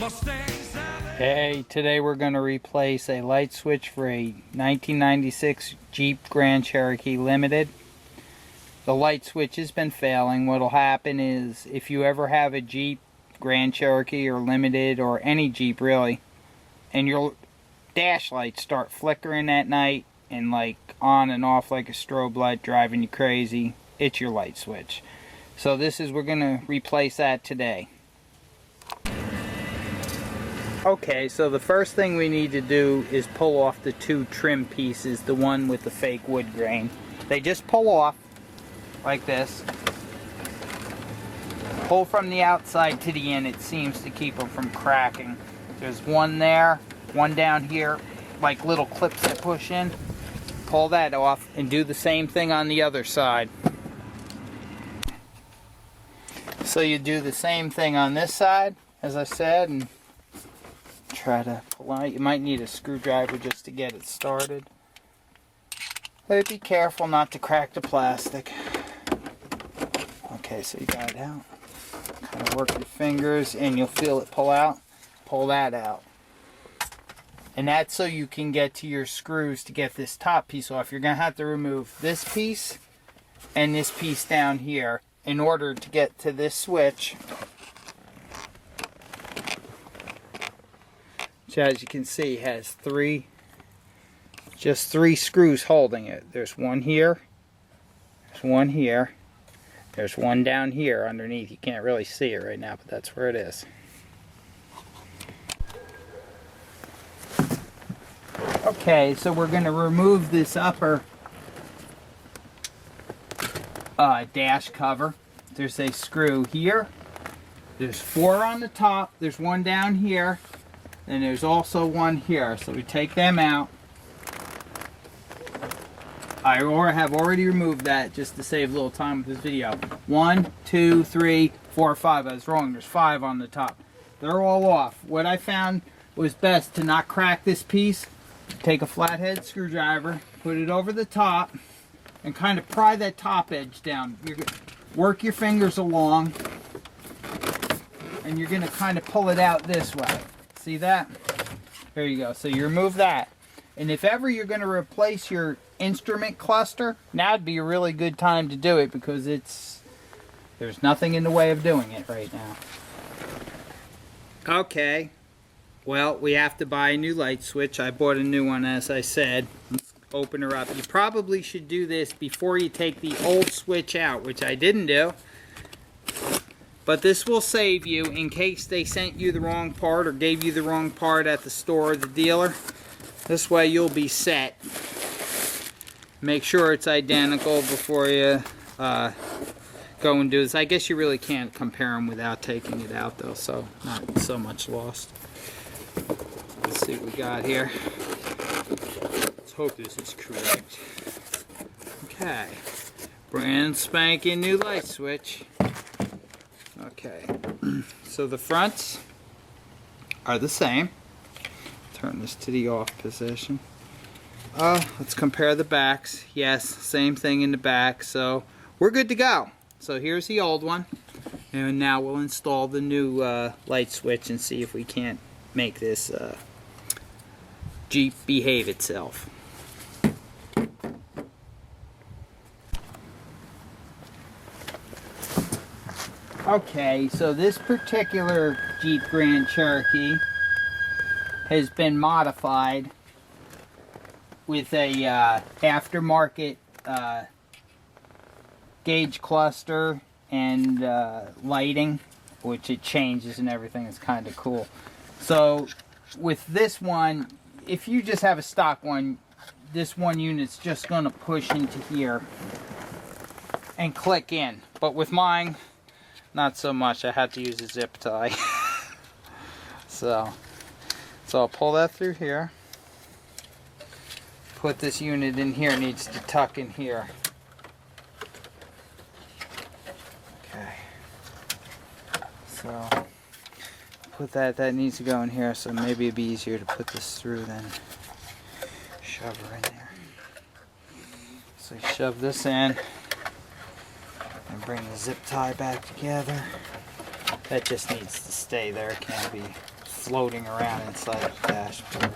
Hey, today we're going to replace a light switch for a 1996 Jeep Grand Cherokee Limited. The light switch has been failing. What will happen is if you ever have a Jeep Grand Cherokee or Limited or any Jeep really, and your dash lights start flickering at night and like on and off like a strobe light driving you crazy, it's your light switch. So we're going to replace that today. Okay, so the first thing we need to do is pull off the two trim pieces, the one with the fake wood grain. They just pull off like this. Pull from the outside to the in, it seems to keep them from cracking. There's one there, one down here, like little clips that push in. Pull that off and do the same thing on the other side. So you do the same thing on this side, as I said, and try to pull out. You might need a screwdriver just to get it started. But be careful not to crack the plastic. Okay, so you got it out. Kind of work your fingers and you'll feel it pull out. Pull that out. And that's so you can get to your screws to get this top piece off. You're going to have to remove this piece and this piece down here in order to get to this switch. Which, as you can see, has just three screws holding it. There's one here, there's one here, there's one down here underneath. You can't really see it right now, but that's where it is. Okay, so we're going to remove this upper dash cover. There's a screw here. There's four on the top. There's one down here. And there's also one here. So we take them out. I have already removed that just to save a little time with this video. 1, 2, 3, 4, 5. I was wrong. There's 5 on the top. They're all off. What I found was best to not crack this piece. Take a flathead screwdriver, put it over the top, and kind of pry that top edge down. Work your fingers along, and you're going to kind of pull it out this way. See that? There you go. So you remove that. And if ever you're going to replace your instrument cluster, now'd be a really good time to do it because there's nothing in the way of doing it right now. Okay. Well, we have to buy a new light switch. I bought a new one, as I said. Let's open her up. You probably should do this before you take the old switch out, which I didn't do. But this will save you in case they sent you the wrong part or gave you the wrong part at the store or the dealer. This way you'll be set. Make sure it's identical before you go and do this. I guess you really can't compare them without taking it out though, so not so much lost. Let's see what we got here. Let's hope this is correct. Okay. Brand spanking new light switch. Okay, so the fronts are the same. Turn this to the off position. Let's compare the backs. Yes, same thing in the back, so we're good to go. So here's the old one, and now we'll install the new light switch and see if we can't make this Jeep behave itself. Okay, so this particular Jeep Grand Cherokee has been modified with a aftermarket gauge cluster and lighting, which it changes and everything. It's kind of cool. So with this one, if you just have a stock one, this one unit's just going to push into here and click in. But with mine, not so much. I had to use a zip tie. So I'll pull that through here. Put this unit in here. It needs to tuck in here. Okay. So put that needs to go in here, so maybe it'd be easier to put this through than shove her in there. So shove this in and bring the zip tie back together. That just needs to stay there. It can't be floating around inside the dashboard.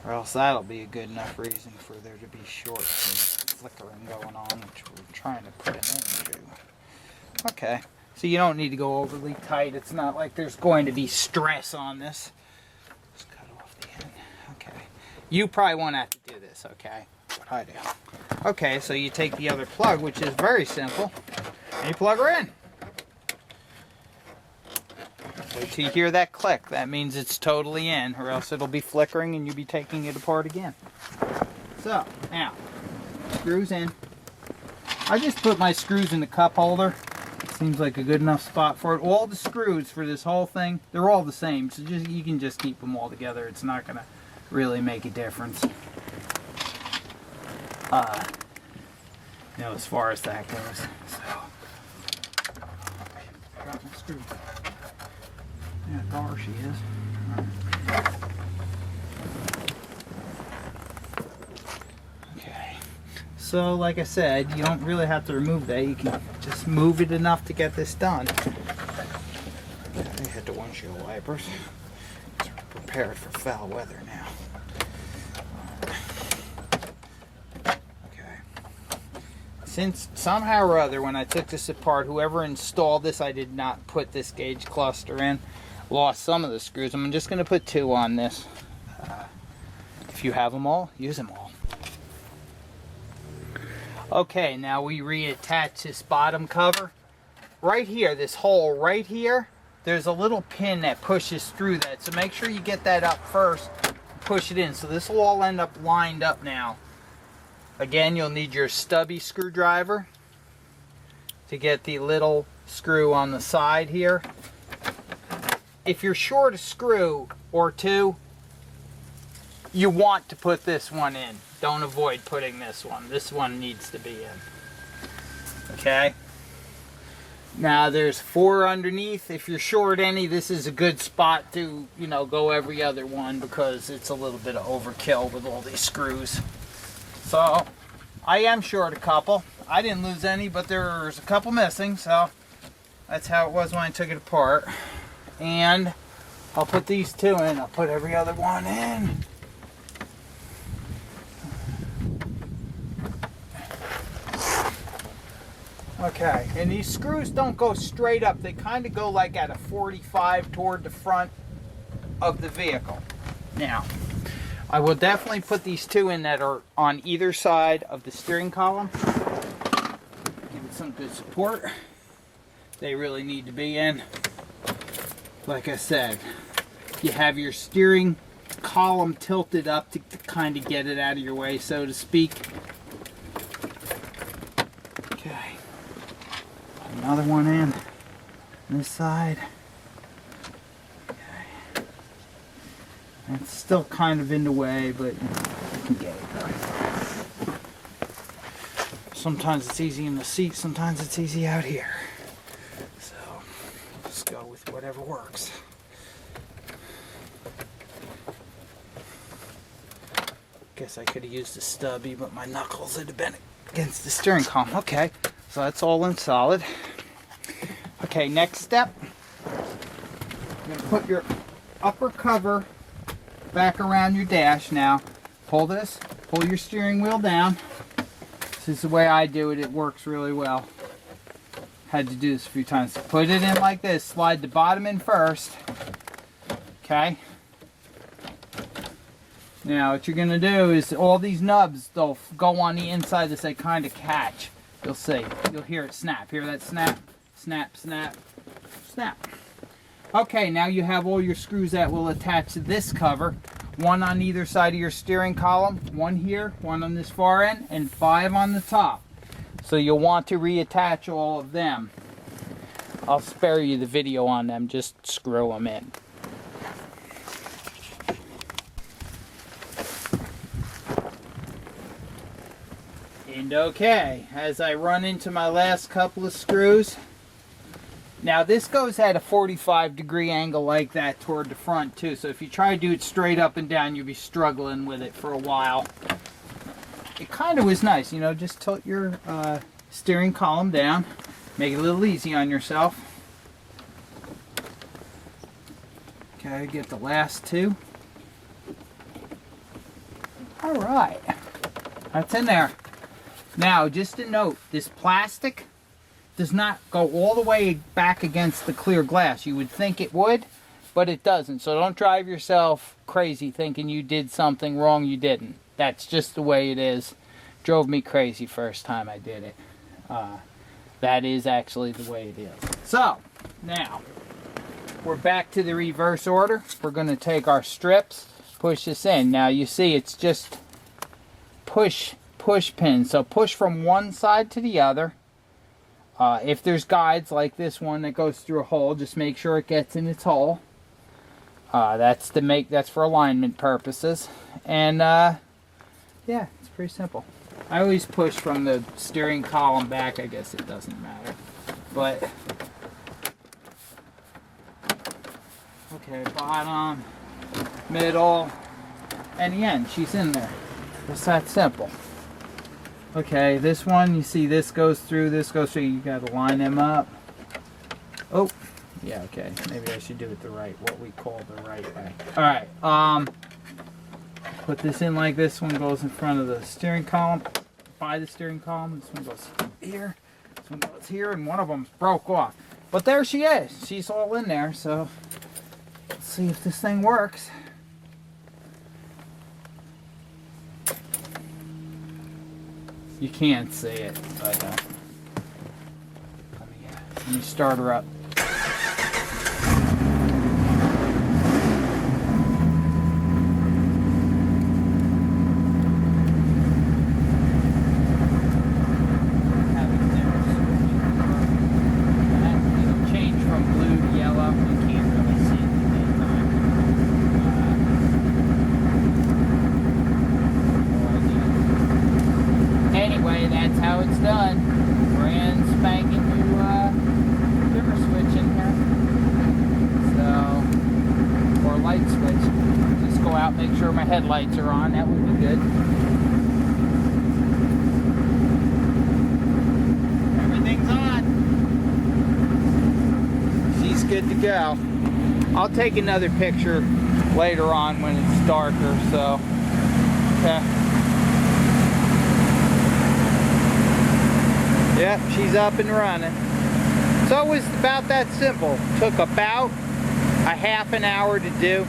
Or else that'll be a good enough reason for there to be shorts and flickering going on, which we're trying to put an end to. Okay, so you don't need to go overly tight. It's not like there's going to be stress on this. Just cut off the end. Okay. You probably won't have to do this, okay? But I do. Okay, so you take the other plug, which is very simple, and you plug her in. Wait till you hear that click. That means it's totally in, or else it'll be flickering and you'll be taking it apart again. So, now, screws in. I just put my screws in the cup holder. Seems like a good enough spot for it. All the screws for this whole thing, they're all the same, so you can just keep them all together. It's not going to really make a difference. You know, as far as that goes. So, got my screws. Yeah, there she is. Right. Okay. So, like I said, you don't really have to remove that. You can just move it enough to get this done. I hit the windshield wipers. So we're prepared for foul weather now. Since somehow or other, when I took this apart, whoever installed this, I did not put this gauge cluster in. Lost some of the screws. I'm just going to put 2 on this. If you have them all, use them all. Okay, now we reattach this bottom cover. Right here, this hole right here, there's a little pin that pushes through that. So make sure you get that up first. Push it in. So this will all end up lined up now. Again, you'll need your stubby screwdriver to get the little screw on the side here. If you're short a screw or 2, you want to put this one in. Don't avoid putting this one. This one needs to be in. Okay? Now there's 4 underneath. If you're short any, this is a good spot to, you know, go every other one because it's a little bit of overkill with all these screws. So, I am short a couple. I didn't lose any, but there's a couple missing, so that's how it was when I took it apart. And I'll put these 2 in. I'll put every other one in. Okay, and these screws don't go straight up. They kind of go like at a 45 toward the front of the vehicle. Now, I will definitely put these 2 in that are on either side of the steering column. Give it some good support. They really need to be in. Like I said, you have your steering column tilted up to kind of get it out of your way, so to speak. Okay. Another one in on this side. It's still kind of in the way, but you can get it done. Sometimes it's easy in the seat, sometimes it's easy out here. So, just go with whatever works. Guess I could have used a stubby, but my knuckles would have been against the steering column. Okay, so that's all in solid. Okay, next step. You're going to put your upper cover back around your dash now. Pull this, pull your steering wheel down. This is the way I do it. It works really well. Had to do this a few times. Put it in like this. Slide the bottom in first. Okay. Now what you're going to do is all these nubs, they'll go on the inside as they kind of catch. You'll see. You'll hear it snap. Hear that snap? Snap, snap, snap. Okay, now you have all your screws that will attach to this cover. 1 on either side of your steering column. 1 here, 1 on this far end, and 5 on the top. So you'll want to reattach all of them. I'll spare you the video on them, just screw them in. And okay, as I run into my last couple of screws, now this goes at a 45-degree angle like that toward the front too, so if you try to do it straight up and down, you'll be struggling with it for a while. It kind of was nice, you know, just tilt your steering column down, make it a little easy on yourself. Okay, get the last two. All right, that's in there. Now, just a note, this plastic does not go all the way back against the clear glass. You would think it would, but it doesn't. So don't drive yourself crazy thinking you did something wrong. You didn't. That's just the way it is. Drove me crazy first time I did it. That is actually the way it is. So, now, we're back to the reverse order. We're going to take our strips, push this in. Now, you see it's just push pins. So push from one side to the other. If there's guides like this one that goes through a hole, just make sure it gets in its hole. That's for alignment purposes. And yeah, it's pretty simple. I always push from the steering column back. I guess it doesn't matter. But okay, bottom, middle, and the end. She's in there. It's that simple. Okay, this one, you see this goes through, you gotta line them up. Oh, yeah, okay, maybe I should do it the right, what we call the right way. Alright, put this in like this one goes in front of the steering column, by the steering column. This one goes here, this one goes here, and one of them's broke off. But there she is, she's all in there, so let's see if this thing works. You can't see it, but let me start her up. It'll change from blue to yellow. You can't really see it in the daytime. Anyway, that's how it's done. Brand spanking new dimmer switch in here. So, or light switch. Just go out, make sure my headlights are on. That would be good. Everything's on. She's good to go. I'll take another picture later on when it's darker. So, okay. Yep, she's up and running. So it was about that simple. Took about a half an hour to do.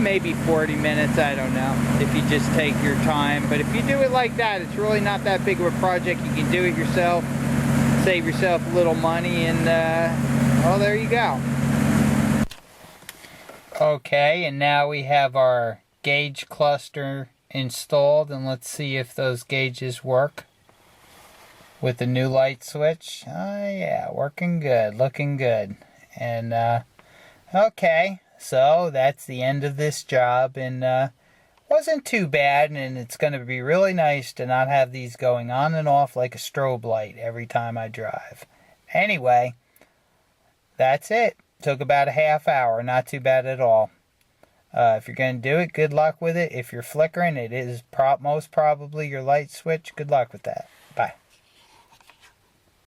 Maybe 40 minutes, I don't know, if you just take your time. But if you do it like that, it's really not that big of a project. You can do it yourself, save yourself a little money, and well, there you go. Okay, and now we have our gauge cluster installed, and let's see if those gauges work. With the new light switch. Oh yeah, working good, looking good. And okay, so that's the end of this job, and wasn't too bad, and it's going to be really nice to not have these going on and off like a strobe light every time I drive. Anyway, that's it. Took about a half hour, not too bad at all. If you're going to do it, good luck with it. If you're flickering, it is most probably your light switch. Good luck with that.